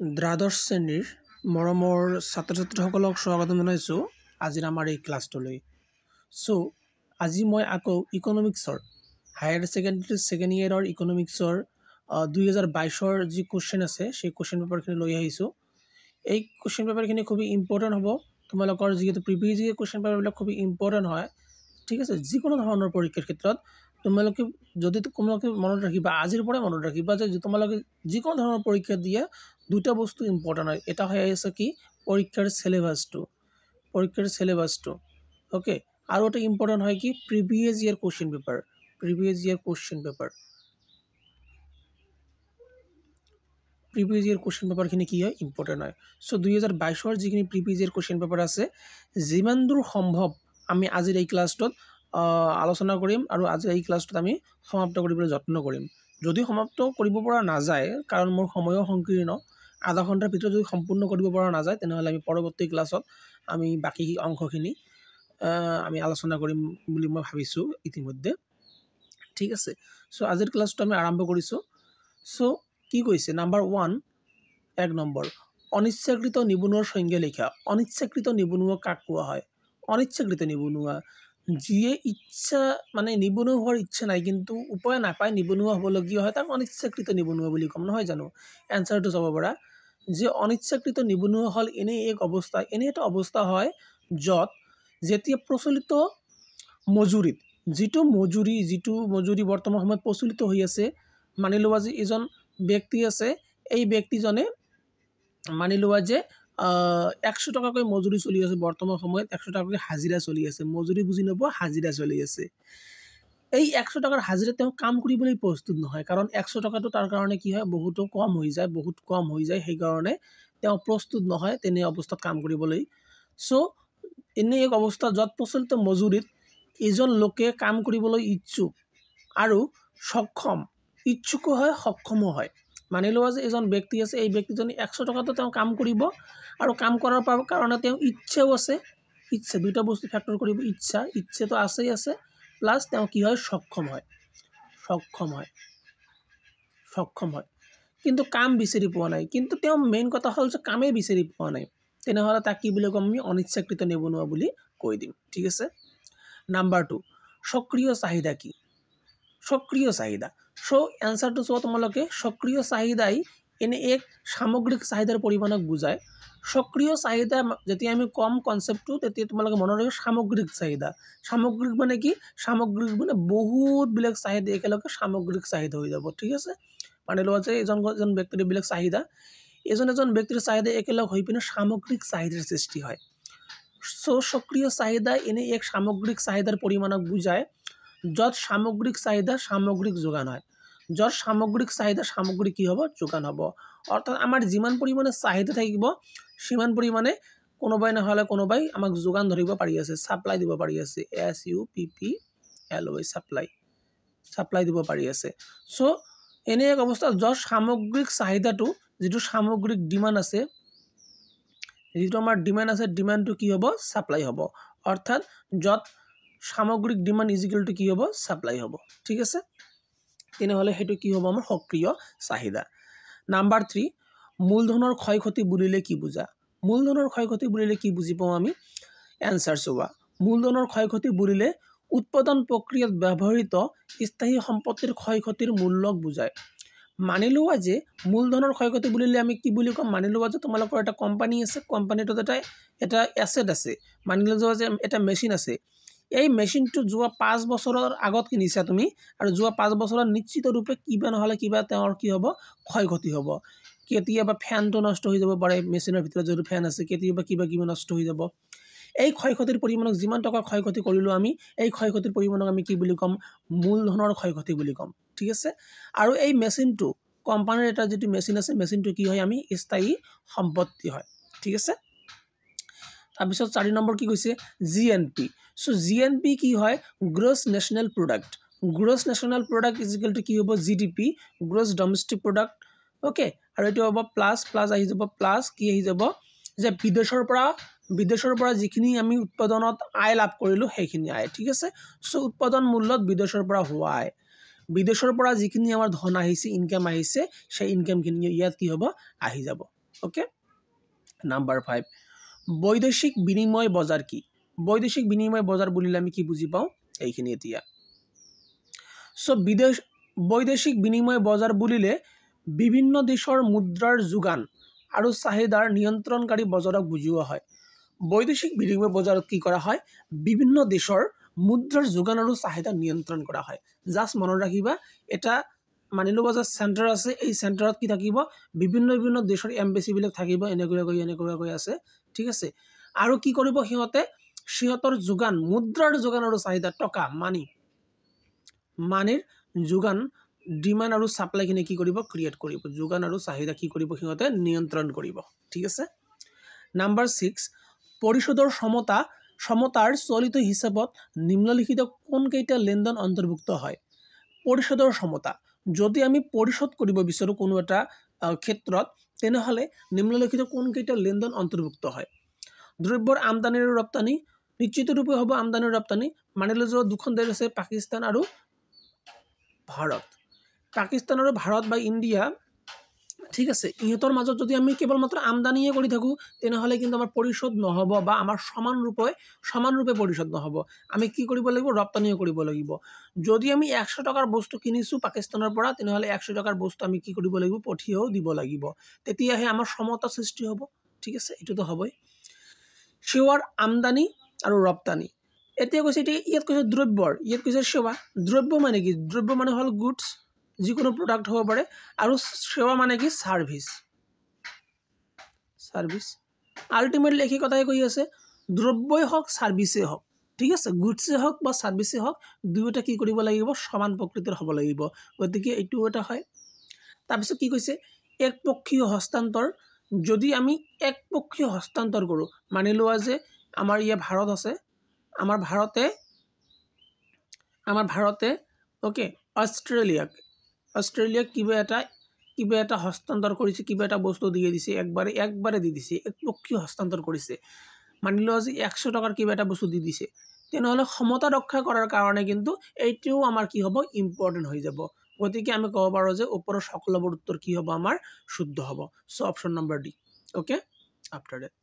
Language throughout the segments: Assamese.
দ্বাদশ শ্ৰেণীৰ মৰমৰ ছাত্ৰ ছাত্ৰীসকলক স্বাগতম জনাইছোঁ আজিৰ আমাৰ এই ক্লাছটোলৈ। চ' আজি মই আকৌ ইকনমিক্সৰ হায়াৰ ছেকেণ্ডেৰী ছেকেণ্ড ইয়েৰৰ ইকনমিক্সৰ 2022-ৰ যি কুৱেশ্যন আছে সেই কুৱেশ্যন পেপাৰখিনি লৈ আহিছোঁ। এই কুৱেশ্যন পেপাৰখিনি খুবেই ইম্পৰ্টেণ্ট হ'ব। তোমালোকৰ যিহেতু প্ৰিভিয়াছ ইয়েৰ কুৱেশ্যন পেপাৰবিলাক খুবেই ইম্পৰ্টেণ্ট হয়, ঠিক আছে। যিকোনো ধৰণৰ পৰীক্ষাৰ ক্ষেত্ৰত তোমালোকে মনত ৰাখিবা, আজিৰ পৰাই মনত ৰাখিবা যে তোমালোকে যিকোনো ধৰণৰ পৰীক্ষা দিয়ে দুটা বস্তু ইম্পৰ্টেণ্ট হয়। এটা হৈ আছে কি পৰীক্ষাৰ চিলেবাছটো, ওকে। আৰু এটা ইম্পৰ্টেণ্ট হয় কি প্ৰিভিয়াছ ইয়েৰ কুৱেশ্যন পেপাৰখিনি কি হয় ইম্পৰ্টেণ্ট হয়। চ' 2022-ৰ যিখিনি প্ৰিভিয়াছ ইয়েৰ কুৱেশ্যন পেপাৰ আছে, যিমান দূৰ সম্ভৱ আমি আজিৰ এই ক্লাছটোত আলোচনা কৰিম আৰু আজিৰ এই ক্লাছটোত আমি সমাপ্ত কৰিবলৈ যত্ন কৰিম। যদি সমাপ্ত কৰিব পৰা নাযায়, কাৰণ মোৰ সময়ো সংকীৰ্ণ, আধা ঘণ্টাৰ ভিতৰত যদি সম্পূৰ্ণ কৰিব পৰা নাযায়, তেনেহ'লে আমি পৰৱৰ্তী ক্লাছত আমি বাকী অংশখিনি আমি আলোচনা কৰিম বুলি মই ভাবিছোঁ ইতিমধ্যে, ঠিক আছে। চ' আজিৰ ক্লাছটো আমি আৰম্ভ কৰিছোঁ। চ' কি কৈছে নাম্বাৰ 1, 1 নম্বৰ, অনিচ্ছাকৃত নিবনুৱাৰ সংজ্ঞা লিখা। অনিচ্ছাকৃত নিবনুৱা কাক কোৱা হয়? অনিচ্ছাকৃত নিবনুৱা, যিয়ে ইচ্ছা মানে নিবনুৱা হোৱাৰ ইচ্ছা নাই কিন্তু উপায় নাপায় নিবনুৱা হ'বলগীয়া হয়, তাক অনিচ্ছাকৃত নিবনুৱা বুলি ক'ম, নহয় জানো? এনচাৰটো চাব পাৰা যে অনিচ্ছাকৃত নিবনুৱা হ'ল এনে এটা অৱস্থা হয় য'ত যেতিয়া প্ৰচলিত মজুৰিত যিটো মজুৰি বৰ্তমান সময়ত প্ৰচলিত হৈ আছে, মানি লোৱা যে এজন ব্যক্তি আছে, এই ব্যক্তিজনে মানি লোৱা যে 100 টকাকৈ মজুৰি চলি আছে, বৰ্তমান সময়ত 100 টকাকৈ হাজিৰা চলি আছে, মজুৰি বুজি নোপোৱা, হাজিৰা চলি আছে। এই 100 টকাৰ হাজিৰা তেওঁ কাম কৰিবলৈ প্ৰস্তুত নহয়, কাৰণ 100 টকাটো তাৰ কাৰণে কি হয় বহুত কম হৈ যায়, সেইকাৰণে তেওঁ প্ৰস্তুত নহয় তেনে অৱস্থাত কাম কৰিবলৈ। চ' এনে এক অৱস্থা য'ত প্ৰচলিত মজুৰিত এজন লোকে কাম কৰিবলৈ ইচ্ছুক আৰু ইচ্ছুকো হয় সক্ষমো হয়। মানি লোৱা যে এজন ব্যক্তি আছে, এই ব্যক্তিজনে 100 টকাটো তেওঁ কাম কৰিব আৰু কাম কৰাৰ কাৰণে তেওঁ ইচ্ছাও আছে, দুটা বস্তু ফেক্টৰ কৰিব, ইচ্ছাটো আছে প্লাছ তেওঁ কি হয় সক্ষম হয়, কিন্তু কাম বিচাৰি পোৱা নাই। কিন্তু তেওঁ মেইন কথা হ'ল যে কামেই বিচাৰি পোৱা নাই, তেনেহ'লে তাক কি বুলি ক'ম আমি? অনিচ্ছাকৃত নিবনুৱা বুলি কৈ দিম, ঠিক আছে। নাম্বাৰ 2, সক্ৰিয় চাহিদা কি? সক্ৰিয় চাহিদা, চ' এনচাৰটো চোৱা তোমালোকে। সক্ৰিয় চাহিদাই এনে এক সামগ্ৰিক চাহিদাৰ পৰিমাণক বুজায়। সক্ৰিয় চাহিদা যেতিয়া আমি কম কনচেপ্টটো, তেতিয়া তোমালোকে মনত ৰাখিবা সামগ্ৰিক চাহিদা। সামগ্ৰিক মানে কি? সামগ্ৰিক মানে বহুতবিলাক চাহিদা একেলগে সামগ্ৰিক চাহিদা হৈ যাব, ঠিক আছে। মানি লোৱা যে এজন ব্যক্তিৰ বিলাক চাহিদা, এজন ব্যক্তিৰ চাহিদা একেলগ হৈ পিনে সামগ্ৰিক চাহিদাৰ সৃষ্টি হয়। চ' সক্ৰিয় চাহিদা এনে এক সামগ্ৰিক চাহিদাৰ পৰিমাণক বুজায় য'ত সামগ্ৰিক চাহিদা সামগ্ৰিক যোগান হয়, য'ত সামগ্ৰিক চাহিদা সামগ্ৰিক কি হ'ব? যোগান হ'ব। অৰ্থাৎ আমাৰ যিমান পৰিমাণে চাহিদা থাকিব, সিমান পৰিমাণে কোনোবাই নহ'লে কোনোবাই আমাক যোগান ধৰিব পাৰি আছে, ছাপ্লাই দিব পাৰি আছে, SUPPLY ছাপ্লাই দিব পাৰি আছে। চ' এনে এক অৱস্থা য'ত সামগ্ৰিক চাহিদাটো, যিটো সামগ্ৰিক ডিমাণ্ড আছে, ডিমাণ্ডটো কি হ'ব? ছাপ্লাই হ'ব। অৰ্থাৎ য'ত সামগ্ৰিক ডিমাণ্ড ইজিকেল টু কি হ'ব? ছাপ্লাই হ'ব, ঠিক আছে। তেনেহ'লে সেইটো কি হ'ব? আমাৰ সক্ৰিয় চাহিদা। নাম্বাৰ 3, মূলধনৰ ক্ষয় ক্ষতি বুলিলে কি বুজা? মূলধনৰ ক্ষয় ক্ষতি বুলিলে কি বুজি পাওঁ আমি? এনচাৰ চোৱা। মূলধনৰ ক্ষয় ক্ষতি বুলিলে উৎপাদন প্ৰক্ৰিয়াত ব্যৱহৃত স্থায়ী সম্পত্তিৰ ক্ষয় ক্ষতিৰ মূল্যক বুজায়। মানি লোৱা যে মূলধনৰ ক্ষয় ক্ষতি বুলিলে আমি কি বুলি ক'ম? মানি লোৱা যে তোমালোকৰ এটা কোম্পানী আছে, কোম্পানীটোত এটা এছেট আছে, মানি লোৱা যে এটা মেচিন আছে। এই মেচিনটো যোৱা 5 বছৰৰ আগত কিনিছা তুমি, আৰু যোৱা 5 বছৰত নিশ্চিত ৰূপে কিবা নহ'লে কিবা তেওঁৰ কি হ'ব? ক্ষয় ক্ষতি হ'ব। কেতিয়াবা ফেনটো নষ্ট হৈ যাব পাৰে, মেচিনৰ ভিতৰত যদি ফেন আছে, কেতিয়াবা কিবা নষ্ট হৈ যাব। এই ক্ষয় ক্ষতিৰ পৰিমাণক যিমান টকা ক্ষয় ক্ষতি কৰিলোঁ আমি, এই ক্ষয় ক্ষতিৰ পৰিমাণক আমি কি বুলি ক'ম? মূলধনৰ ক্ষয় ক্ষতি বুলি ক'ম, ঠিক আছে। আৰু এই মেচিনটো, কোম্পানীৰ এটা যিটো মেচিন আছে, মেচিনটো কি হয়? আমি স্থায়ী সম্পত্তি হয়, ঠিক আছে। তাৰপিছত 4 নম্বৰ কি কৈছে? GNP। চ' GNP কি হয়? Gross national product. Gross national product is equal to কি হ'ব? GDP, gross domestic product, okay. আৰু এইটো হ'ব প্লাছ আহি যাব, প্লাছ কি আহি যাব? যে বিদেশৰ পৰা যিখিনি আমি উৎপাদনত আয় লাভ কৰিলোঁ, সেইখিনি আয়, ঠিক আছে। চ' উৎপাদন মূল্যত বিদেশৰ পৰা হোৱা আয়, বিদেশৰ পৰা যিখিনি আমাৰ ধন আহিছে, ইনকাম আহিছে, সেই ইনকামখিনি ইয়াত কি হ'ব? আহি যাব, ওকে নাম্বাৰ 5 বৈদেশিক বিনিময় বজাৰ কি বৈদেশিক বিনিময় বজাৰ বুলিলে আমি কি বুজি পাওঁ এইখিনি এতিয়া সো বৈদেশিক বিনিময় বজাৰ বুলিলে বিভিন্ন দেশৰ মুদ্ৰাৰ যোগান আৰু চাহিদাৰ নিয়ন্ত্ৰণকাৰী বজাৰক বুজোৱা হয় বৈদেশিক বিনিময় বজাৰত কি কৰা হয় বিভিন্ন দেশৰ মুদ্ৰাৰ যোগান আৰু চাহিদা নিয়ন্ত্ৰণ কৰা হয় জাস্ট মনত ৰাখিবা এটা মানি লব যে সেন্টাৰ আছে এই সেন্টাৰত কি থাকিব বিভিন্ন বিভিন্ন দেশৰ এমবেসি বিলাক থাকিব এনেকৈ আছে ঠিক আছে আৰু কি কৰিব সিহঁতৰ যোগান মুদ্ৰাৰ যোগান আৰু চাহিদা টকা মানিৰ যোগান ডিমান্ড আৰু সাপ্লাই খিনি কি কৰিব ক্ৰিয়েট কৰিব যোগান আৰু চাহিদা কি কৰিব সিহঁতে নিয়ন্ত্ৰণ কৰিব ঠিক আছে নাম্বাৰ 6 পৰিশোধৰ সমতাৰ চলিত হিচাপত নিম্নলিখিত কোন কেইটা লেনদেন অন্তৰ্ভুক্ত হয় পৰিশোধৰ সমতা যদি আমি পৰিশোধ কৰিব বিচাৰো কোনো এটা ক্ষেত্ৰত তেনেহলে নিম্নলিখিত কোন কেইটা লেনদেন অন্তৰ্ভুক্ত হয় দ্ৰব্যৰ আমদানি আৰু ৰপ্তানি নিশ্চিত ৰূপে হ'ব আমদানি আৰু ৰপ্তানি মানিলে যে দুখন দেশ আছে পাকিস্তান আৰু ভাৰত বা ইন্ডিয়া ঠিক আছে ইহঁতৰ মাজত যদি আমি কেৱল মাত্ৰ আমদানিয়ে কৰি থাকো তেনেহলে কিন্তু আমাৰ পৰিশোধ নহব বা আমাৰ সমানৰূপে পৰিশোধ নহব আমি কি কৰিব লাগিব ৰপ্তানিও কৰিব লাগিব যদি আমি 100 টকাৰ বস্তু কিনিছো পাকিস্তানৰ পৰা তেনেহলে 100 টকাৰ বস্তু আমি কি কৰিব লাগিব পঠিয়াও দিব লাগিব তেতিয়াহে আমাৰ সমতা সৃষ্টি হ'ব ঠিক আছে এটোতো হবই সেৱাৰ আমদানি আৰু ৰপ্তানি এতিয়া কৈছে ইয়াত কৈছে দ্ৰব্যৰ ইয়াত কৈছে সেৱা দ্ৰব্য মানে কি দ্ৰব্য মানে হল গুডস যিকোনো প্ৰডাক্ট হ'ব পাৰে আৰু সেৱা মানে কি সাৰ্ভিস আলটিমেটলি একই কথাই কৈ আছে দ্ৰব্যই হওক সাৰ্ভিসে হওক ঠিক আছে গুডসে হওক বা সাৰ্ভিসে হওক দুয়োটা কি কৰিব লাগিব সমান প্ৰকৃতিৰ হ'ব লাগিব গতিকে এইটো এটা হয় তাৰপিছত কি কৈছে একপক্ষীয় হস্তান্তৰ যদি আমি একপক্ষীয় হস্তান্তৰ কৰো মানি লোৱা যে আমাৰ ইয়া ভাৰত আছে আমাৰ ভাৰতে ওকে অস্ট্ৰেলিয়াক কিবা এটা হস্তান্তৰ কৰিছে কিবা এটা বস্তু দিয়ে দিছে একবাৰে দি দিছে একপক্ষীয় হস্তান্তৰ কৰিছে মানি লোৱা যে 100 টকাৰ কিবা এটা বস্তু দি দিছে তেনেহলে সমতা ৰক্ষা কৰাৰ কাৰণে কিন্তু এইটোও আমাৰ কি হ'ব ইম্পৰ্টেন্ট হৈ যাব গতিকে আমি ক'ব পাৰো যে ওপৰৰ সকলোবোৰ উত্তৰ কি হ'ব আমাৰ শুদ্ধ হ'ব so option number D okay after that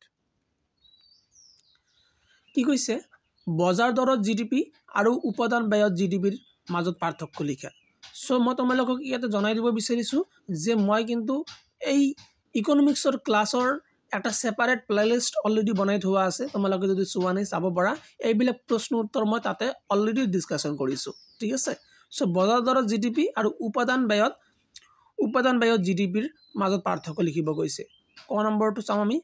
কি কৈছে বজাৰ দৰত জিডিপি আৰু উপাদান ব্যয়ত জিডিপিৰ মাজত পাৰ্থক্য লিখা সো মই তোমালোকক ইয়াতে জনাই দিব বিচাৰিছো যে মই কিন্তু এই ইকোনমিক্সৰ ক্লাছৰ একটা সেপাৰেট প্লেলিষ্ট অলৰেডি বনাই থোৱা আছে তোমালোকে যদি চোৱা নাই চাব পাৰা এইবিলাক প্ৰশ্ন উত্তৰ মই তাতে অলৰেডি ডিসকাশন কৰিছো ঠিক আছে সো বজাৰ দৰত জিডিপি আৰু উপাদান ব্যয়ত জিডিপিৰ মাজত পাৰ্থক্য লিখিব কৈছে ক নম্বৰটো চাম আমি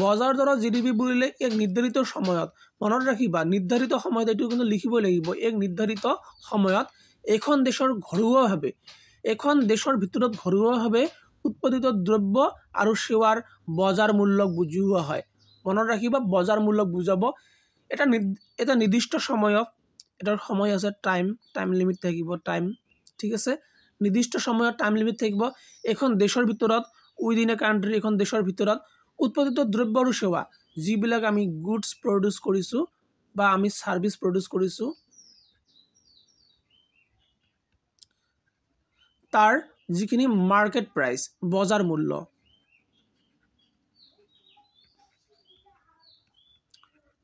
বজাৰ দৰত জিডিপি বুলিলে এক নিৰ্ধাৰিত সময়ত মনত ৰাখিবা নিৰ্ধাৰিত সময়ত এটো কিন্তু লিখিব লাগিব এক নিৰ্ধাৰিত সময়ত এখন দেশৰ ঘৰুৱাভাৱে উৎপাদিত দ্ৰব্য আৰু সেৱাৰ বজাৰ মূল্যক বুজোৱা হয় মনত ৰাখিবা বজাৰ মূল্যক বুজাব এটা নিৰ্দিষ্ট সময়ত এটাৰ সময় আছে টাইম লিমিট থাকিব টাইম ঠিক আছে নিৰ্দিষ্ট সময়ত টাইম লিমিট থাকিব এখন দেশৰ ভিতৰত উইদিন এ কান্ট্ৰি এখন দেশৰ ভিতৰত উৎপাদিত দ্ৰব্য আৰু সেৱা যিবিলাক আমি গুডস প্ৰডিউস কৰিছো বা আমি সাৰ্ভিস প্ৰডিউস কৰিছো তাৰ যিখিনি মাৰ্কেট প্ৰাইস বজাৰ মূল্য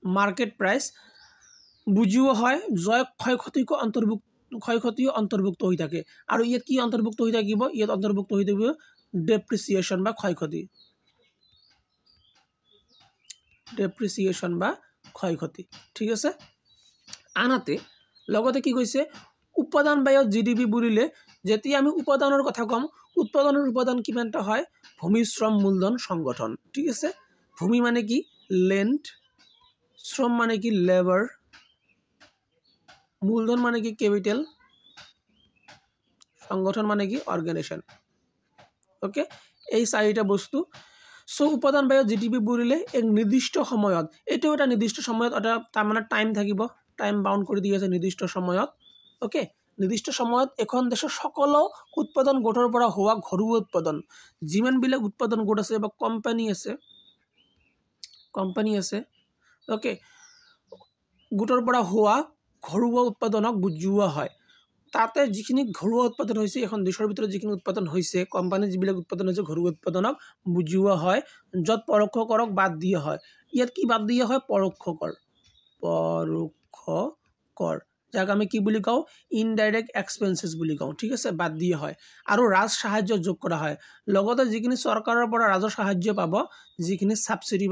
মাৰ্কেট প্ৰাইস বুজোৱা হয় জয় ক্ষয়ক্ষতিকো অন্তৰ্ভুক্ত হৈ থাকে আৰু ইয়াত কি অন্তৰ্ভুক্ত হৈ থাকিব ইয়াত অন্তৰ্ভুক্ত হৈ থাকিব ডেপ্ৰিসিয়েশন বা ক্ষয়ক্ষতি ঠিক আছে আনহাতে লগতে কি কৈছে উপাদান ব্যয়ত জিডিপি বুলিলে যেতিয়া আমি উপাদানৰ কথা কম উৎপাদনৰ উপাদান কিমানটা হয় ভূমি শ্ৰম মূলধন সংগঠন ঠিক আছে ভূমি মানে কি ল্যান্ড শ্রম মানে কি লেবার মূলধন মানে কি ক্যাপিটাল সংগঠন মানে কি অর্গানাইজেশন ওকে এই চাৰিটা বস্তু সো উপাদান ব্যয় জিডিপি বুলিলে এক নিৰ্দিষ্ট সময়ত এটো এটা নিৰ্দিষ্ট সময়ত এটা তাৰ মানে টাইম থাকিব টাইম বাউন্ড কৰি দি আছে নিৰ্দিষ্ট সময়ত ওকে নিৰ্দিষ্ট সময়ত এখন দেশৰ সকলো উৎপাদন গোটৰ পৰা হোৱা ঘৰুৱা উৎপাদন যিমান বিলাক উৎপাদন গোট আছে বা কোম্পানী আছে ওকে গোটৰ পৰা হোৱা ঘৰুৱা উৎপাদনক বুজোৱা হয় তাতে যিখিনি ঘৰুৱা উৎপাদন হৈছে এখন দেশৰ ভিতৰত যিখিনি উৎপাদন হৈছে কোম্পানী যিবিলাক উৎপাদন হৈছে ঘৰুৱা উৎপাদনক বুজোৱা হয় য'ত পৰোক্ষ কৰক বাদ দিয়া হয় ইয়াত কি বাদ দিয়া হয় পৰোক্ষ কৰ যাক আমি কি বুলি কওঁ ইনডাইৰেক্ট এক্সপেন্সেছ বুলি কওঁ ঠিক আছে বাদ দিয়া হয় আৰু ৰাজ সাহায্য যোগ কৰা হয় লগতে যিখিনি চৰকাৰৰ পৰা ৰাজহ সাহায্য পাব যিখিনি সাবসিডি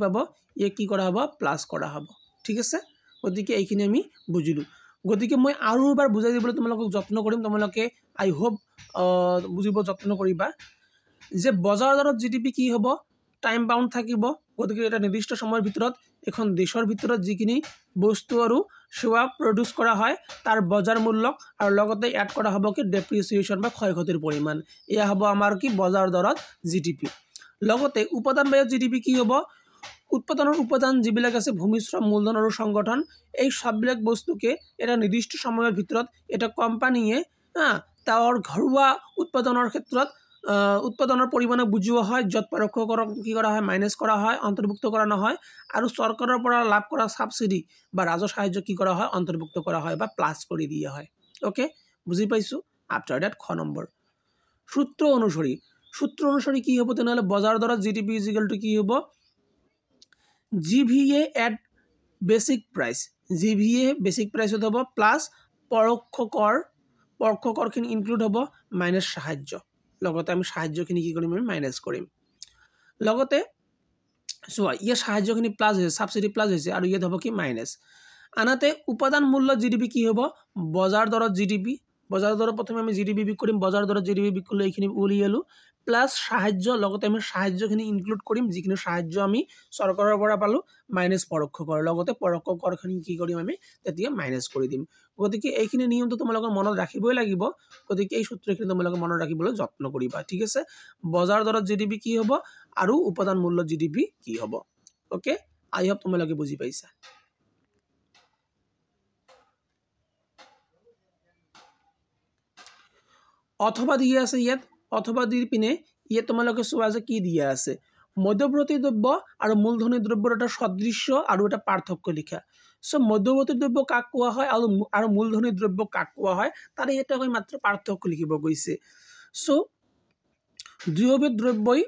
পাব ইয়ে কি কৰা হ'ব প্লাস কৰা হ'ব ঠিক আছে গতিকে এইখিনি আমি বুজিলো গতিকে মই আৰু এবাৰ বুজাই দিবলৈ তোমালোকক যত্ন কৰিম তোমালোকে আই হোপ বুজিব যত্ন কৰিবা যে বজাৰ দৰত জিডিপি কি হ'ব টাইম বাউন্ড থাকিব গতিকে এটা নিৰ্দিষ্ট সময়ৰ ভিতৰত এখন দেশৰ ভিতৰত যিখিনি বস্তু আৰু সেৱা প্ৰডিউস কৰা হয় তাৰ বজাৰ মূল্য আৰু লগতে এড কৰা হ'ব কি ডেপ্ৰিচিয়েশ্যন বা ক্ষয়ক্ষতিৰ পৰিমাণ এয়া হ'ব আমাৰ কি বজাৰ দৰত জিডিপি লগতে উপাদান ব্যয় জিডিপি কি হ'ব উৎপাদনৰ উপাদান যিবিলাক আছে ভূমিশ্ৰম মূলধন আৰু সংগঠন এই সববিলাক বস্তুকে এটা নিৰ্দিষ্ট সময়ৰ ভিতৰত এটা কোম্পানীয়ে তাৰ ঘৰুৱা উৎপাদনৰ ক্ষেত্ৰত উৎপাদনৰ পৰিমাণে বুজোৱা হয় য'ত পৰোক্ষ কৰক কি কৰা হয় মাইনাস কৰা হয় অন্তৰ্ভুক্ত কৰা নহয় আৰু চৰকাৰৰ পৰা লাভ কৰা সাবসিডি বা ৰাজহ সাহায্য কি কৰা হয় অন্তৰ্ভুক্ত কৰা হয় বা প্লাস কৰি দিয়া হয় ওকে বুজি পাইছো আফটাৰ দ্যাট খ নম্বৰ সূত্ৰ অনুসৰি কি হ'ব তেনেহলে বজাৰ দৰত জিডিপি ইজিক্যাল টু কি হ'ব GVA at basic price GVA basic price হ'ব প্লাস পৰোক্ষ কৰখিনি ইনক্লুড হ'ব মাইনাস সাহায্য লগতে আমি সাহায্যখিনি কি কৰিম আমি মাইনাস কৰিম লগতে চোৱা ইয়া সাহায্যখিনি প্লাস হৈছে সাবসিডি প্লাস হৈছে আৰু ইয়াত হ'ব কি মাইনাস আনহাতে উপাদান মূল্য জিডিপি কি হ'ব বজাৰ দৰত জিডিপি বজাৰ দৰত প্ৰথমে আমি জিডিপি বিক কৰিম বজাৰ দৰত জিডিপি বিক কৰিলে এইখিনি উলিয়ালো প্লাস সাহায্য লগতে আমি সাহায্যখিনি ইনক্লুড কৰিম যিখিনি সাহায্য আমি চৰকাৰৰ পৰা পালো মাইনাস পৰোক্ষ কৰ লগতে পৰোক্ষ কৰখিনি কি কৰিম আমি তেতিয়া মাইনাস কৰি দিম গতিকে এইখিনি নিয়মটো তোমালোকৰ মনত ৰাখিবই লাগিব গতিকে এই সূত্ৰখিনি তোমালোকে মনত ৰাখিবলৈ যত্ন কৰিবা ঠিক আছে বজাৰ দৰত জিডিপি কি হ'ব আৰু উপাদান মূল্য জিডিপি কি হ'ব ওকে আই হোপ তোমালোকে বুজি পাইছা অথবা দিয়া আছে ইয়াত অথবা দি পিনে ইয়াত তোমালোকে চোৱা যে কি দিয়া আছে মধ্যৱৰ্তী দ্ৰব্য আৰু মূলধনী দ্ৰব্যৰ এটা সদৃশ্য আৰু এটা পাৰ্থক্য লিখা সো মধ্যৱৰ্তী দ্ৰব্য কাক কোৱা হয় আৰু মূলধনী দ্ৰব্য কাক কোৱা হয় তাৰে এটা কৈ মাত্ৰ পাৰ্থক্য লিখিব গৈছে সো দুয়োবিধ দ্ৰব্যই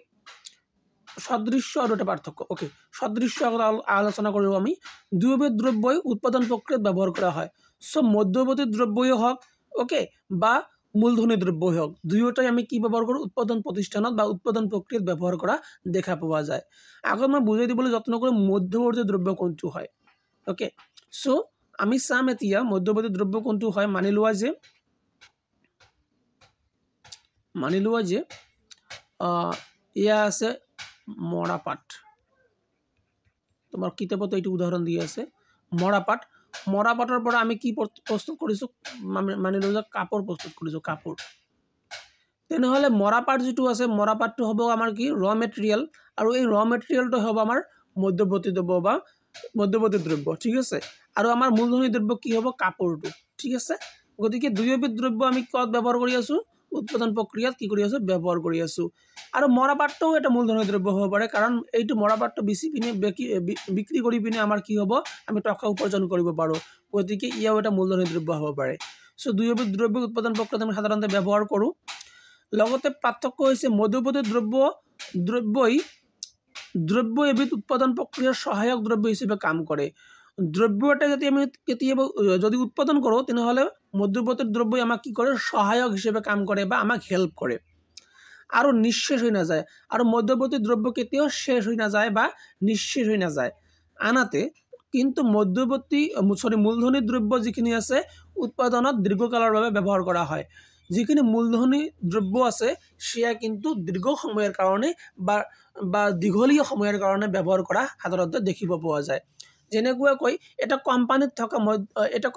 সদৃশ্য আৰু এটা পাৰ্থক্য ওকে সদৃশ্য আলোচনা কৰো আমি দুয়োবিধ দ্ৰব্যই উৎপাদন প্ৰক্ৰিয়াত ব্যৱহাৰ কৰা হয় সো মধ্যৱৰ্তী দ্ৰব্যই হওক ওকে বা মূলধনী দ্ৰব্যই হওক দুয়োটাই আমি কি ব্যৱহাৰ কৰো উৎপাদন প্ৰতিষ্ঠানত বা উৎপাদন প্ৰক্ৰিয়াত ব্যৱহাৰ কৰা দেখা পোৱা যায় আগত মই বুজাই দিবলৈ যত্ন কৰিম মধ্যৱৰ্তী দ্ৰব্য কোনটো হয় ওকে সো আমি চাম এতিয়া মধ্যৱৰ্তী দ্ৰব্য কোনটো হয় মানি লোৱা যে ইয়া আছে মৰাপাট তোমাৰ কিতাপত এইটো উদাহৰণ দিয়া আছে মৰাপাটৰ পৰা আমি কি প্ৰস্তুত কৰিছো মানি লোৱা যে কাপোৰ প্ৰস্তুত কৰিছো কাপোৰ তেনেহলে মৰাপাট যেটো আছে মৰাপাটটো হ'ব আমাৰ কি ৰ মেটেৰিয়েল আৰু এই ৰ মেটেৰিয়েলটো হ'ব আমাৰ মধ্যৱৰ্তী দ্ৰব্য বা মধ্যৱৰ্তী দ্ৰব্য ঠিক আছে আৰু আমাৰ মূলধনী দ্ৰব্য কি হ'ব কাপোৰটো ঠিক আছে গতিকে দুয়োবিধ দ্ৰব্য আমি কত ব্যৱহাৰ কৰি আছো উৎপাদন প্ৰক্ৰিয়াত কি কৰি আছো ব্যৱহাৰ কৰি আছো আৰু মৰাপাটটো এটা মূলধনী দ্ৰব্য হ'ব পাৰে কাৰণ এইটো মৰাপাটটো বেছি পিনে বিক্ৰী কৰি পিনে আমাৰ কি হ'ব আমি টকা উপাৰ্জন কৰিব পাৰো গতিকে ইয়াও এটা মূলধনী দ্ৰব্য হ'ব পাৰে সো দুয়োবিধ দ্ৰব্য উৎপাদন প্ৰক্ৰিয়াত আমি সাধাৰণতে ব্যৱহাৰ কৰো লগতে পাৰ্থক্য হৈছে মধ্যৱৰ্তী দ্ৰব্য এবিধ উৎপাদন প্ৰক্ৰিয়াৰ সহায়ক দ্ৰব্য হিচাপে কাম কৰে দ্ৰব্য এটা যদি আমি কেতিয়াবা যদি উৎপাদন কৰো তেনেহলে মধ্যৱৰ্তী দ্ৰব্যই আমাক কি কৰে সহায়ক হিচাপে কাম কৰে বা আমাক হেল্প কৰে আৰু নিঃশেষ হৈ নাযায় আৰু মধ্যৱৰ্তী দ্ৰব্য কেতিয়াও শেষ হৈ নাযায় বা নিঃশেষ হৈ নাযায় আনহাতে কিন্তু মূলধনী দ্ৰব্য যিখিনি আছে উৎপাদনত দীৰ্ঘকালৰ বাবে ব্যৱহাৰ কৰা হয় যিখিনি মূলধনী দ্ৰব্য আছে সেয়া কিন্তু দীৰ্ঘ সময়ৰ কাৰণে বা দীঘলীয়া সময়ৰ কাৰণে ব্যৱহাৰ কৰা সাধাৰণতে দেখিব পোৱা যায় যেনেকৈ এটা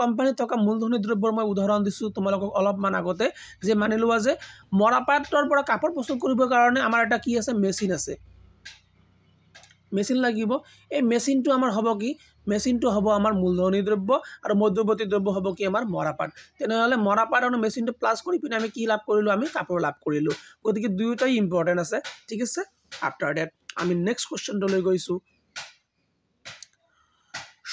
কোম্পানীত থকা মূলধনী দ্ৰব্যৰ মই উদাহৰণ দিছো তোমালোকক অলপমান আগতে যে মানি লোৱা যে মৰাপাটৰ পৰা কাপোৰ প্ৰস্তুত কৰিবৰ কাৰণে আমাৰ এটা কি আছে মেচিন লাগিব এই মেচিনটো আমাৰ হ'ব কি মেচিনটো হ'ব আমাৰ মূলধনী দ্ৰব্য আৰু মধ্যৱৰ্তী দ্ৰব্য হ'ব কি আমাৰ মৰাপাট তেনেহলে মৰাপাট আৰু মেচিনটো প্লাস কৰি পিনে আমি কি লাভ কৰিলো আমি কাপোৰ লাভ কৰিলো গতিকে দুয়োটাই ইম্পৰ্টেন্ট আছে ঠিক আছে আফটাৰ দ্যাট আমি নেক্সট কোৱেশ্চনটো লৈ গৈছো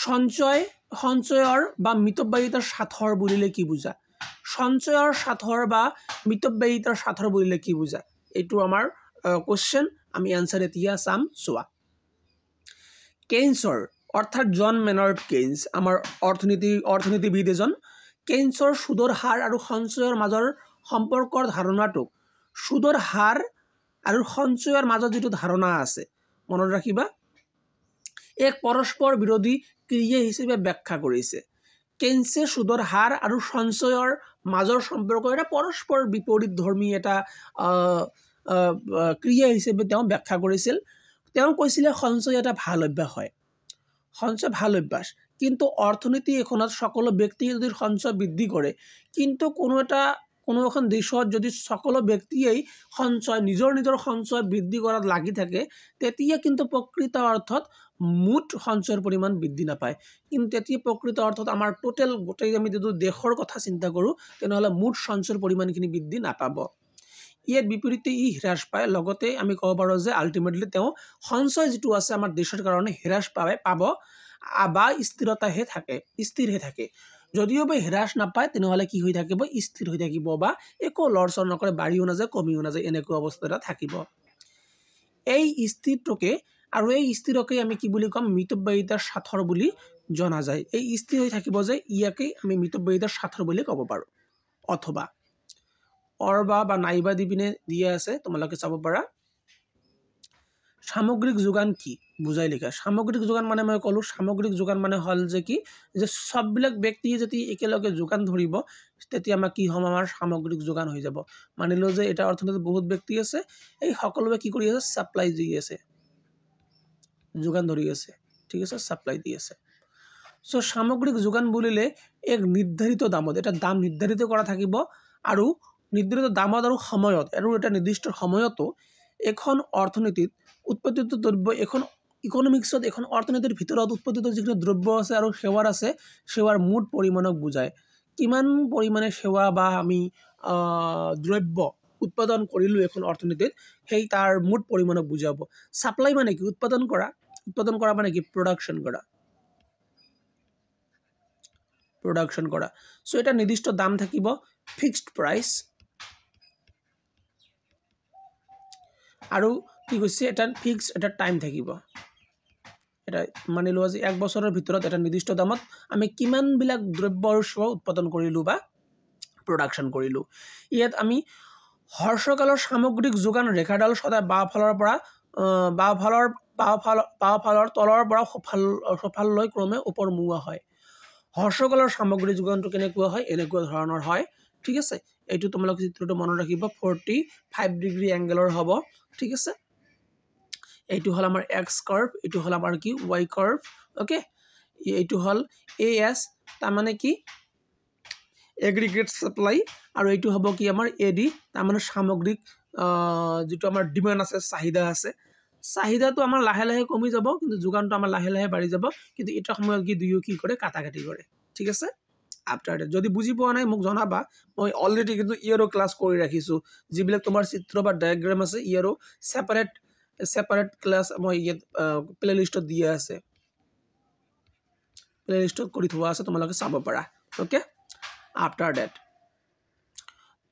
সঞ্চয়ৰ বা মিতব্যয়িতাৰ স্বাৰ্থৰ বুলিলে কি বুজা সঞ্চয়ৰ স্বাৰ্থৰ বা মিতব্যয়িতাৰ স্বাৰ্থৰ বুলিলে কি বুজা এইটো আমাৰ কোশ্চেন আমি আনসাৰ এতিয়া চাম চোৱা কেইন্সৰ অৰ্থাৎ জন মেনাৰ্ড কেইন্স আমাৰ অৰ্থনীতিবিদ এজন কেইন্সৰ সুদৰ হাৰ আৰু সঞ্চয়ৰ মাজৰ সম্পৰ্কৰ ধাৰণাটোক সুদৰ হাৰ আৰু সঞ্চয়ৰ মাজত যেটো ধাৰণা আছে মনত ৰাখিবা এক পৰস্পৰ বিৰোধী ক্ৰিয়া হিচাপে ব্যাখ্যা কৰিছে কেইন্সে সুদৰ হাৰ আৰু সঞ্চয়ৰ মাজৰ সম্পৰ্ক এটা পৰস্পৰ বিপৰীত ধৰ্মী এটা ক্ৰিয়া হিচাপে তেওঁ ব্যাখ্যা কৰিছিল তেওঁ কৈছিলে সঞ্চয় এটা ভাল অভ্যাস হয় সঞ্চয় ভাল অভ্যাস কিন্তু অৰ্থনীতি এখনত সকলো ব্যক্তি যদি সঞ্চয় বৃদ্ধি কৰে কিন্তু কোনো এখন দেশত যদি সকলো ব্যক্তিয়েই সঞ্চয় নিজৰ সঞ্চয় বৃদ্ধি কৰাত লাগি থাকে তেতিয়া কিন্তু প্ৰকৃত অৰ্থত মুঠ সঞ্চয়ৰ পৰিমাণ বৃদ্ধি নাপায় কিন্তু তেতিয়া প্ৰকৃত অৰ্থত আমাৰ টোটাল গোটেই আমি যদি দেশৰ কথা চিন্তা কৰো তেনেহলে মুঠ সঞ্চয়ৰ পৰিমাণখিনি বৃদ্ধি নাপাব ইয়াৰ বিপৰীতে ই হ্ৰাস পায় লগতে আমি ক'ব পাৰো যে আলটিমেটলি তেওঁ সঞ্চয় যেটো আছে আমাৰ দেশৰ কাৰণে হ্ৰাস পাব বা স্থিৰতাহে থাকে যদিও বা হ্ৰাস নাপায় তেনেহলে কি হৈ থাকিব স্থিৰ হৈ থাকিব বা একো লৰচৰ নকৰে বাঢ়িও নাযায় কমিও নাযায় এনেকুৱা অৱস্থা এটা থাকিব এই স্থিৰটোকে আৰু এই স্থিৰকে আমি কি বুলি কম মিতব্যয়িতাৰ স্বাৰ্থৰ বুলি জনা যায় এই স্থিৰ হৈ থাকিব যে ইয়াকে আমি মিতব্যয়িতাৰ স্বাৰ্থৰ বুলি ক'ব পাৰো অথবা অৰবা বা নাইবা দি পিনে দিয়া আছে তোমালোকে চাব পাৰা সামগ্রিক যোগান কি বুঝাই লিখা সামগ্রিক যোগান মানে মই কলো সামগ্রিক যোগান মানে হল যে কি যে সববিলাক ব্যক্তি যদি একেলগে যোগান ধৰিব তেতিয়া আমাৰ কি হম আমাৰ সামগ্ৰিক যোগান হৈ যাব মানিলো যে এটা অৰ্থনীতিত বহুত ব্যক্তি আছে এই সকলোৱে কি কৰি আছে সাপ্লাই দি আছে যোগান ধৰি আছে ঠিক আছে সাপ্লাই দি আছে সো সামগ্ৰিক যোগান বুলিলে এক নিৰ্ধাৰিত দামত এটা দাম নিৰ্ধাৰিত কৰা থাকিব আৰু নিৰ্ধাৰিত দামত আৰু সময়ত আৰু এটা নিৰ্দিষ্ট সময়তো এখন অৰ্থনীতিত উৎপাদিত দ্ৰব্য এখন ইকোনমিক্সত এখন অৰ্থনীতিৰ ভিতৰত উৎপাদিত যিটো দ্ৰব্য আছে আৰু সেৱাৰ আছে সেৱাৰ মুঠ পৰিমাণক বুজায় কিমান পৰিমাণে সেৱা বা আমি দ্ৰব্য উৎপাদন কৰিলো এখন অৰ্থনীতিত সেই তাৰ মুঠ পৰিমাণক বুজাব সাপ্লাই মানে কি উৎপাদন কৰা মানে কি প্ৰডাকশন কৰা সো এটা নিৰ্দিষ্ট দাম থাকিব ফিক্সড প্ৰাইস আৰু কি কৈছে এটা ফিক্স এটা টাইম থাকিব এটা মানিলো আজি এক বছৰৰ ভিতৰত এটা নিৰ্দিষ্ট দামত আমি কিমান বিলাক দ্ৰব্য আৰু সেৱা উৎপাদন কৰিলো বা প্ৰডাকশন কৰিলো ইয়াত আমি হৰ্ষকালৰ সামগ্ৰিক যোগান ৰেখাডাল সদায় বাওফালৰ তলৰ পৰা সোঁফাললৈ ক্ৰমে ওপৰমুৱা হয় হৰ্ষকালৰ সামগ্ৰিক যোগানটো কেনেকুৱা হয় এনেকুৱা ধৰণৰ হয় ঠিক আছে এইটো তোমালোক চিত্ৰটো মনত ৰাখিব 45 ডিগ্ৰী এংগেলৰ হ'ব ঠিক আছে এইটো হল আমাৰ এক্স কাৰ্ভ এইটো হল আমাৰ কি ওয়াই কাৰ্ভ ওকে এইটো হল এএস তাৰ মানে কি এগ্ৰিগেট সাপ্লাই আৰু এইটো হ'ব কি আমাৰ এডি তাৰ মানে সামগ্ৰিক যেটো আমাৰ ডিমান্ড আছে চাহিদাটো আমাৰ লাহে লাহে কমি যাব কিন্তু যোগানটো আমাৰ লাহে লাহে বাঢ়ি যাব কিন্তু এটা সময়ত কি দুইও কি কৰে কাটাকাটি কৰে ঠিক আছে আফটাৰ দ্যাট যদি বুজি পোৱা নাই মোক জনাবা মই অলৰেডি কিন্তু ইয়াৰো ক্লাস কৰি ৰাখিছো যিবিলাক তোমাৰ চিত্ৰ বা ডায়াগ্ৰাম আছে ইয়াৰো সেপাৰেট ক্লাস মই ইয়াত প্লেলিষ্টত দিয়া আছে প্লেলিষ্টত কৰি থোৱা আছে তোমালোকে চাব পাৰা ওকে আফটাৰ দ্যাট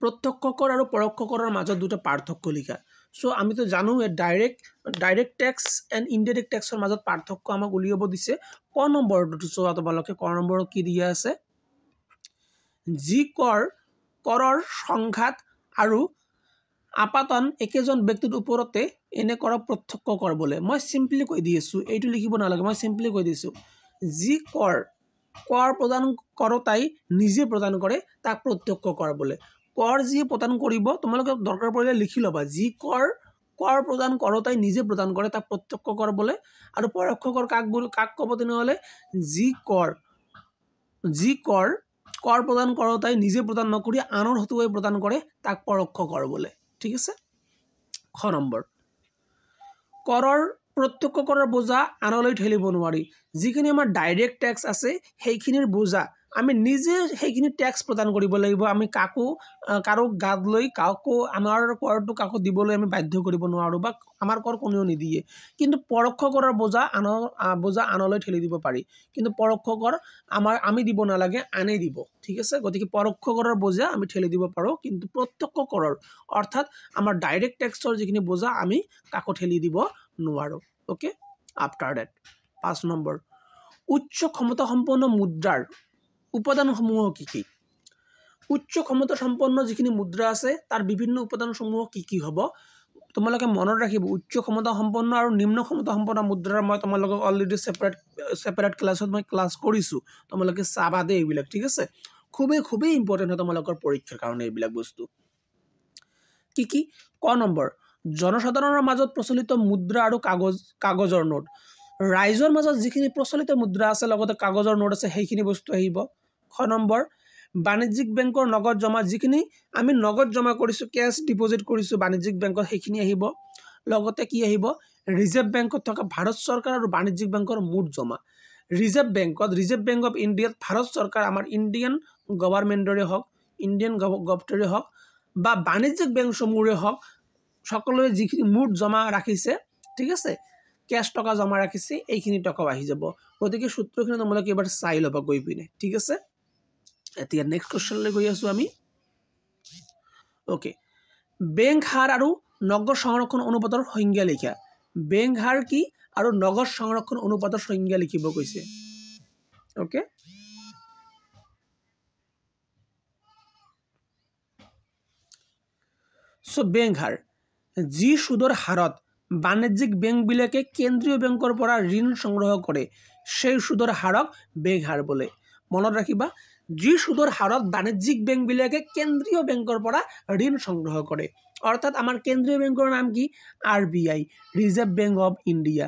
প্ৰত্যক্ষ কৰ আৰু পৰোক্ষ কৰৰ মাজত দুটা পাৰ্থক্য লিখা সো আমি তো জানো ডাইৰেক্ট ট্যাক্স এন্ড ইনডাইৰেক্ট ট্যাক্সৰ মাজত পাৰ্থক্য আমাক উলিয়াব দিছে ক নম্বৰটো চোৱা তোমালোকে ক নম্বৰত কি দিয়া আছে যি কৰৰ সংঘাত আৰু আপাতন একেজন ব্যক্তিৰ ওপৰতে এনে কৰ প্ৰত্যক্ষ কৰ বলে মই সিম্পলি কৈ দিছো এইটো লিখিব নালাগে মই সিম্পলি কৈ দিছো যি কৰ প্ৰদান কৰতাই নিজে প্ৰদান কৰে তাক প্ৰত্যক্ষ কৰ বলে কৰ যি প্ৰদান কৰিব তোমালোকে দৰকাৰ পৰিলে লিখি লবা যি কৰ প্ৰদান কৰতাই নিজে প্ৰদান কৰে তাক প্ৰত্যক্ষ কৰ বলে আৰু পৰোক্ষ কৰ কাক ক'ব তেনেহলে যি কৰ প্ৰদান কৰতাই নিজে প্ৰদান নকৰি আনৰ হতুৱাই প্ৰদান কৰে তাক পৰোক্ষ কৰ বলে ঠিক আছে খ নম্বৰ কৰৰ প্ৰত্যক্ষ কৰৰ বোজা আনলৈ ঠেলিব নোৱাৰি যিখিনি আমাৰ ডাইৰেক্ট ট্যাক্স আছে সেইখিনিৰ বোজা আমি নিজে সেইখিনি টেক্স প্ৰদান কৰিব লাগিব। আমি কাৰো গাত লৈ আমাৰ কৰটো কাকো দিবলৈ আমি বাধ্য কৰিব নোৱাৰোঁ বা আমাৰ কৰ কোনেও নিদিয়ে। কিন্তু পৰোক্ষ কৰৰ বোজা আনলৈ ঠেলি দিব পাৰি, কিন্তু পৰোক্ষ কৰ আমি দিব নালাগে, আনে দিব। ঠিক আছে, গতিকে পৰোক্ষ কৰৰ বোজা আমি ঠেলি দিব পাৰোঁ, কিন্তু প্ৰত্যক্ষ কৰৰ অৰ্থাৎ আমাৰ ডাইৰেক্ট টেক্সৰ যিখিনি বোজা আমি কাকো ঠেলি দিব নোৱাৰোঁ। অ'কে, আফটাৰ ডেট 5 নম্বৰ, উচ্চ ক্ষমতা সম্পন্ন মুদ্ৰাৰ উপাদানসমূহ কি কি? উচ্চ ক্ষমতা সম্পন্ন যিখিনি মুদ্ৰা আছে তাৰ বিভিন্ন উপাদানসমূহ কি কি হ'ব তোমালোকে মনত ৰাখিব। উচ্চ ক্ষমতা সম্পন্ন আৰু নিম্ন ক্ষমতা সম্পন্ন মুদ্ৰাৰ মই তোমালোকক অলৰেডি সেপাৰেট ক্লাছত মই ক্লাছ কৰিছোঁ, তোমালোকে চাবা দেই এইবিলাক। ঠিক আছে, খুবেই ইম্পৰ্টেণ্ট হয় তোমালোকৰ পৰীক্ষাৰ কাৰণে এইবিলাক বস্তু। কি কি? ক নম্বৰ, জনসাধাৰণৰ মাজত প্ৰচলিত মুদ্ৰা আৰু কাগজৰ নোট। ৰাইজৰ মাজত যিখিনি প্ৰচলিত মুদ্ৰা আছে লগতে কাগজৰ নোট আছে সেইখিনি বস্তু আহিব। খ নম্বৰ, বাণিজ্যিক বেংকৰ নগদ জমা, যিখিনি আমি নগদ জমা কৰিছোঁ, কেছ ডিপজিট কৰিছোঁ বাণিজ্যিক বেংকত, সেইখিনি আহিব। লগতে কি আহিব? ৰিজাৰ্ভ বেংকত থকা ভাৰত চৰকাৰ আৰু বাণিজ্যিক বেংকৰ মুঠ জমা। ৰিজাৰ্ভ বেংক অফ ইণ্ডিয়াত ভাৰত চৰকাৰ, আমাৰ ইণ্ডিয়ান গভৰ্ণমেণ্টৰে হওক, ইণ্ডিয়ান গভৰ্ণমেণ্টৰে হওক বা বাণিজ্যিক বেংকসমূহৰে হওক, সকলোৱে যিখিনি মুঠ জমা ৰাখিছে, ঠিক আছে, কেছ টকা জমা ৰাখিছে, এইখিনি টকাও আহি যাব। গতিকে সূত্ৰখিনি তোমালোকে এবাৰ চাই ল'বা গৈ পিনে। ঠিক আছে, এতিয়া নেক্সট কুৱেশ্যনলৈ গৈ আছোঁ আমি। অ'কে, বেংক হাৰ আৰু নগদ সংৰক্ষণ অনুপাতৰ সংজ্ঞা লিখা। বেংক হাৰ কি আৰু নগদ সংৰক্ষণ অনুপাতৰ সংজ্ঞা লিখিব কৈছে। অ'কে, চ' বেংক হাৰ, যি সুদৰ হাৰত বাণিজ্যিক বেংকবিলাকে কেন্দ্ৰীয় বেংকৰ পৰা ঋণ সংগ্ৰহ কৰে সেই সুদৰ হাৰক বেংক হাৰ বোলে। মনত ৰাখিবা, যি সুদৰ হাৰত বাণিজ্যিক বেংকবিলাকে কেন্দ্ৰীয় বেংকৰ পৰা ঋণ সংগ্ৰহ কৰে, অৰ্থাৎ আমাৰ কেন্দ্ৰীয় বেংকৰ নাম কি? RBI, reserve bank of India.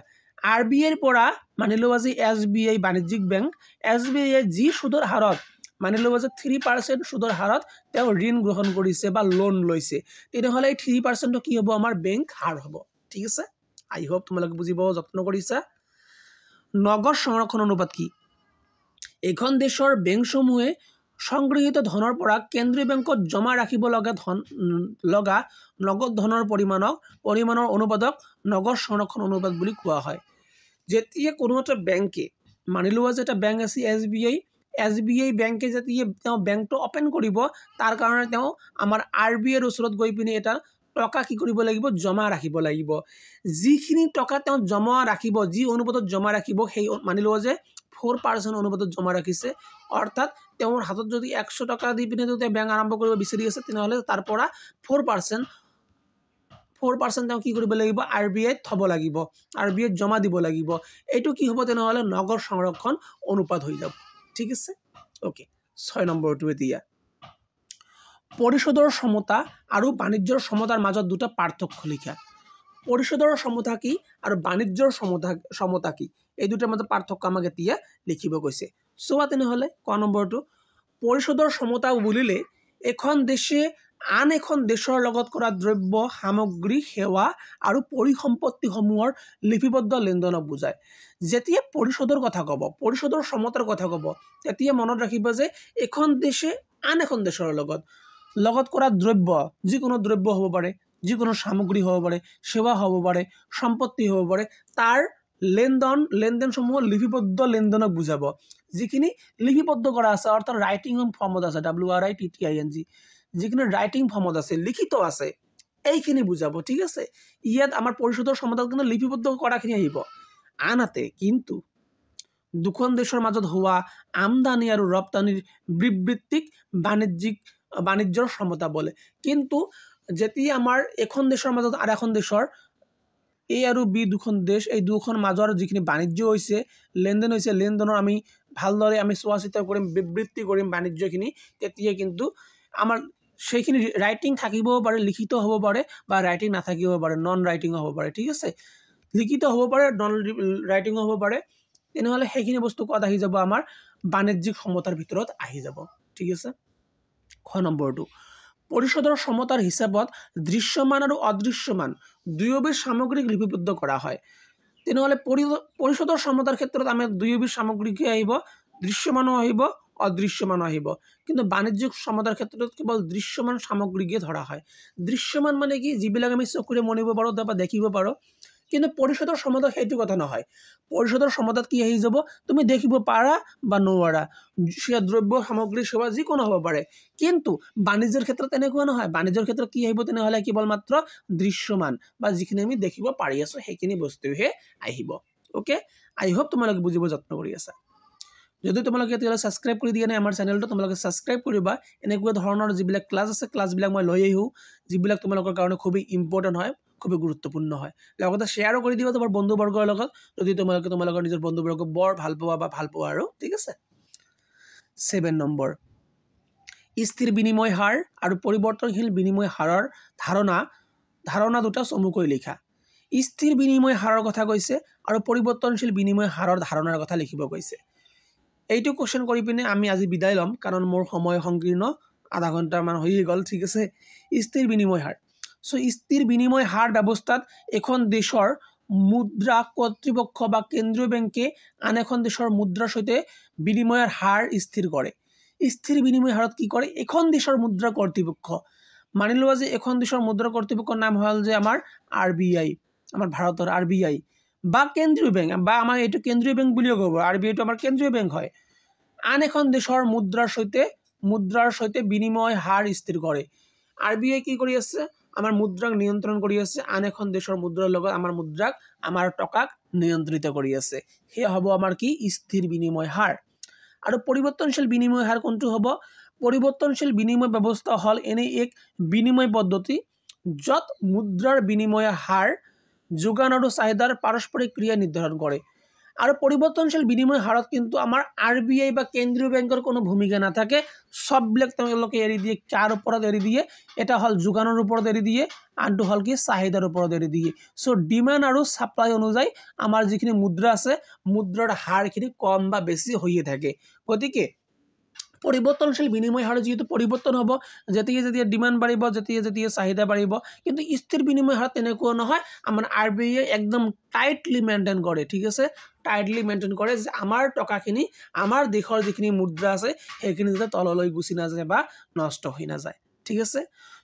RBIৰ পৰা মানি লোৱা যে SBI বাণিজ্যিক বেংক, SBI যি সুদৰ হাৰত মানি লোৱা যে 3% সুদৰ হাৰত তেওঁ ঋণ গ্ৰহণ কৰিছে বা লোন লৈছে, তেনেহ'লে এই 3% কি হ'ব? আমাৰ বেংক হাৰ হ'ব। ঠিক আছে, আই হোপ তোমালোকে বুজিব যত্ন কৰিছা। নগদ সংৰক্ষণ অনুপাত কি? এখন দেশৰ বেংকসমূহে সংগৃহীত ধনৰ পৰা কেন্দ্ৰীয় বেংকত জমা ৰাখিব লগা নগদ ধনৰ পৰিমাণৰ অনুপাতক নগদ সংৰক্ষণ অনুপাত বুলি কোৱা হয়। যেতিয়া কোনো এটা বেংকে, মানি লোৱা যে এটা বেংক আছে SBI বেংকে যেতিয়া তেওঁ বেংকটো অপেন কৰিব, তাৰ কাৰণে তেওঁ আমাৰ RBIৰ ওচৰত গৈ পিনে এটা টকা কি কৰিব লাগিব? জমা ৰাখিব লাগিব। যিখিনি টকা তেওঁ জমা ৰাখিব, যি অনুপাতত জমা ৰাখিব, সেই মানি লোৱা যে 4% অনুপাতত জমা ৰাখিছে, অৰ্থাৎ তেওঁৰ হাতত যদি 100 টকা দি পিনে যদি বেংক আৰম্ভ কৰিব বিচাৰি আছে, তেনেহ'লে তাৰ পৰা 4% তেওঁ কি কৰিব লাগিব? RBIত থ'ব লাগিব, RBIত জমা দিব লাগিব। এইটো কি হ'ব? তেনেহ'লে নগদ সংৰক্ষণ অনুপাত হৈ যাব। ঠিক আছে, অ'কে। 6 নম্বৰটো এতিয়া, পৰিশোধৰ ক্ষমতা আৰু বাণিজ্যৰ ক্ষমতাৰ মাজত দুটা পাৰ্থক্য লিখা। পৰিশোধৰ ক্ষমতা কি আৰু বাণিজ্যৰ ক্ষমতা কি, এই দুটাৰ মাজত পাৰ্থক্য আমাক এতিয়া লিখিব কৈছে। চোৱা তেনেহ'লে ক নম্বৰটো, পৰিশোধৰ ক্ষমতা বুলিলে এখন দেশে আন এখন দেশৰ লগত কৰা দ্ৰব্য, সামগ্ৰী, সেৱা আৰু পৰিসম্পত্তিসমূহৰ লিপিবদ্ধ লেনদেনক বুজায়। যেতিয়া পৰিশোধৰ কথা ক'ব, পৰিশোধৰ ক্ষমতাৰ কথা ক'ব, তেতিয়া মনত ৰাখিব যে এখন দেশে আন এখন দেশৰ লগত কৰা দ্ৰব্য, যিকোনো দ্ৰব্য হ'ব পাৰে, যিকোনো সামগ্ৰী হ'ব পাৰে, সেৱা হ'ব পাৰে, সম্পত্তি হ'ব পাৰে, তাৰ লেনদেনসমূহ লিপিবদ্ধ লেনদেনক বুজাব। যিখিনি লিপিবদ্ধ কৰা আছে, অৰ্থাৎ ৰাইটিং ফৰ্মত আছে, WRITTING, যিখিনি ৰাইটিং ফৰ্মত আছে, লিখিত আছে, এইখিনি বুজাব। ঠিক আছে, ইয়াত আমাৰ পৰিশোধৰ ক্ষমতাত কিন্তু লিপিবদ্ধ কৰাখিনি আহিব। আনহাতে কিন্তু দুখন দেশৰ মাজত হোৱা আমদানি আৰু ৰপ্তানিৰ বিবৃতিক বাণিজ্যৰ ক্ষমতা বোলে। কিন্তু যেতিয়া আমাৰ এখন দেশৰ মাজত আৰু এখন দেশৰ A আৰু B দুখন দেশ, এই দুখন মাজৰ যিখিনি বাণিজ্য হৈছে, লেনদেন হৈছে, লেনদেনৰ আমি ভালদৰে চোৱা চিতা কৰিম, বিবৃতি কৰিম বাণিজ্যখিনি, তেতিয়া কিন্তু আমাৰ সেইখিনি ৰাইটিং থাকিবও পাৰে, লিখিত হ'ব পাৰে, বা ৰাইটিং নাথাকিবও পাৰে, নন ৰাইটিঙো হ'ব পাৰে। ঠিক আছে, লিখিত হ'ব পাৰে, নন ৰাইটিঙো হ'ব পাৰে, তেনেহ'লে সেইখিনি বস্তু ক'ত আহি যাব? আমাৰ বাণিজ্যিক ক্ষমতাৰ ভিতৰত আহি যাব। ঠিক আছে, 6 নম্বৰটো, পৰিশোধৰ ক্ষমতাৰ হিচাপত দৃশ্যমান আৰু অদৃশ্যমান দুয়োবিধ সামগ্ৰীক লিপিবদ্ধ কৰা হয়। তেনেহ'লে পৰিশোধৰ ক্ষমতাৰ ক্ষেত্ৰত আমাৰ দুয়োবিধ সামগ্ৰীকে আহিব, দৃশ্যমানো আহিব, অদৃশ্যমান আহিব কিন্তু বাণিজ্যিক সমতাৰ ক্ষেত্ৰত কেৱল দৃশ্যমান সামগ্ৰীকে ধৰা হয় দৃশ্যমান মানে কি যিবিলাক আমি চকুৰে মনিব পাৰোঁ বা দেখিব পাৰোঁ কিন্তু পৰিষদৰ সমতাত সেইটো কথা নহয় পৰিষদৰ সমতাত কি আহি যাব তুমি দেখিব পাৰা বা নোৱাৰা সেয়া দ্ৰব্য সামগ্ৰী সেৱা যিকোনো হ'ব পাৰে কিন্তু বাণিজ্যৰ ক্ষেত্ৰত এনেকুৱা নহয় বাণিজ্যৰ ক্ষেত্ৰত কি আহিব তেনেহ'লে কেৱল মাত্ৰ দৃশ্যমান বা যিখিনি আমি দেখিব পাৰি আছোঁ সেইখিনি বস্তুহে আহিব ওকে আই হোপ তোমালোকে বুজিব যত্ন কৰি আছা যদি তোমালোকে এতিয়ালৈ ছাবস্ক্ৰাইব কৰি দিয়া নাই আমাৰ চেনেলটো তোমালোকে ছাবস্ক্ৰাইব কৰিবা এনেকুৱা ধৰণৰ যিবিলাক ক্লাছ আছে ক্লাছবিলাক মই লৈ আহোঁ যিবিলাক তোমালোকৰ কাৰণে খুবেই ইম্পৰ্টেণ্ট হয় খুবেই গুৰুত্বপূৰ্ণ হয় লগতে শ্বেয়াৰো কৰি দিবা তোমাৰ বন্ধুবৰ্গৰ লগত যদি তোমালোকৰ নিজৰ বন্ধুবৰ্গ বৰ ভাল পোৱা আৰু ঠিক আছে 7 নম্বৰ স্থিৰ বিনিময় হাৰ আৰু পৰিৱৰ্তনশীল বিনিময় হাৰৰ ধাৰণা দুটা চমুকৈ লিখা স্থিৰ বিনিময় হাৰৰ কথা কৈছে আৰু পৰিৱৰ্তনশীল বিনিময় হাৰৰ ধাৰণাৰ কথা লিখিব কৈছে এইটো কোৱেশ্চন কৰি পিনে আমি আজি বিদায় ল'ম কাৰণ মোৰ সময় সংকীৰ্ণ আধা ঘণ্টামান হৈয়ে গ'ল ঠিক আছে স্থিৰ বিনিময় হাৰ স্থিৰ বিনিময় হাৰ ব্যৱস্থাত এখন দেশৰ মুদ্ৰা কৰ্তৃপক্ষ বা কেন্দ্ৰীয় বেংকে আন এখন দেশৰ মুদ্ৰাৰ সৈতে বিনিময়ৰ হাৰ স্থিৰ কৰে স্থিৰ বিনিময় হাৰত কি কৰে এখন দেশৰ মুদ্ৰা কৰ্তৃপক্ষ মানি লোৱা যে এখন দেশৰ মুদ্ৰা কৰ্তৃপক্ষৰ নাম হ'ল যে আমাৰ RBI আমাৰ ভাৰতৰ RBI বা কেন্দ্ৰীয় বেংক বা আমাৰ এইটো কেন্দ্ৰীয় বেংক বুলিও ক'ব RBI টো আমাৰ কেন্দ্ৰীয় বেংক হয় আন এখন দেশৰ মুদ্ৰাৰ সৈতে বিনিময় হাৰ স্থিৰ কৰে RBI কি কৰি আছে আমাৰ মুদ্ৰাক নিয়ন্ত্ৰণ কৰি আছে আন এখন দেশৰ মুদ্ৰাৰ লগত আমাৰ টকাক নিয়ন্ত্ৰিত কৰি আছে হে হ'ব আমাৰ কি স্থিৰ বিনিময় হাৰ আৰু পৰিৱৰ্তনশীল বিনিময় হাৰ কোনটো হ'ব পৰিৱৰ্তনশীল বিনিময় ব্যৱস্থা হ'ল এনে এক বিনিময় পদ্ধতি য'ত মুদ্ৰাৰ বিনিময় হাৰ যোগান আৰু চাহিদাৰ পাৰস্পৰিক ক্ৰিয়া নিৰ্ধাৰণ কৰে আৰু পৰিৱৰ্তনশীল বিনিময় হাৰত কিন্তু আমাৰ RBI বা কেন্দ্ৰীয় বেংকৰ কোনো ভূমিকা নাথাকে সববিলাক তেওঁলোকে এৰি দিয়ে কাৰ ওপৰত এৰি দিয়ে এটা হল যোগানৰ ওপৰত এৰি দিয়ে আনটো হল কি চাহিদাৰ ওপৰত এৰি দিয়ে সো ডিমান্ড আৰু সাপ্লাই অনুযায়ী আমাৰ যিখিনি মুদ্ৰা আছে মুদ্ৰাৰ হাৰখিনি কম বা বেছি হৈয়ে থাকে গতিকে পৰিৱৰ্তনশীল বিনিময় হাৰ যেহেতু পৰিৱৰ্তন হ'ব যেতিয়া ডিমান্ড বাঢ়িব যেতিয়া চাহিদা বাঢ়িব কিন্তু স্থিৰ বিনিময় হাৰ তেনেকুৱা নহয় আমাৰ RBI একদম টাইটলি মেইনটেইন কৰে ঠিক আছে টাইটলি মেইনটেইন কৰে যে আমাৰ টকাখিনি আমাৰ দেশৰ যিখিনি মুদ্ৰা আছে সেইখিনি যাতে তললৈ গুচি নাযায় বা নষ্ট হৈ নাযায় ঠিক আছে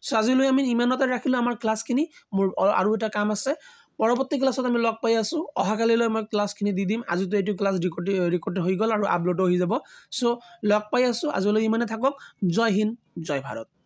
সো আজিলৈ আমি ইমানতে ৰাখিলো আমাৰ ক্লাছখিনি মোৰ আৰু এটা কাম আছে পৰৱৰ্তী ক্লাছত আমি লগ পাই আছো অহাকালিলৈ মই ক্লাছখিনি দি দিম আজিতো এইটো ক্লাছ ৰেকৰ্ড হৈ গ'ল আৰু আপলোড হৈ যাব সো লগ পাই আছো আজিলৈ ইমানে থাকক জয় হিন্দ জয় ভাৰত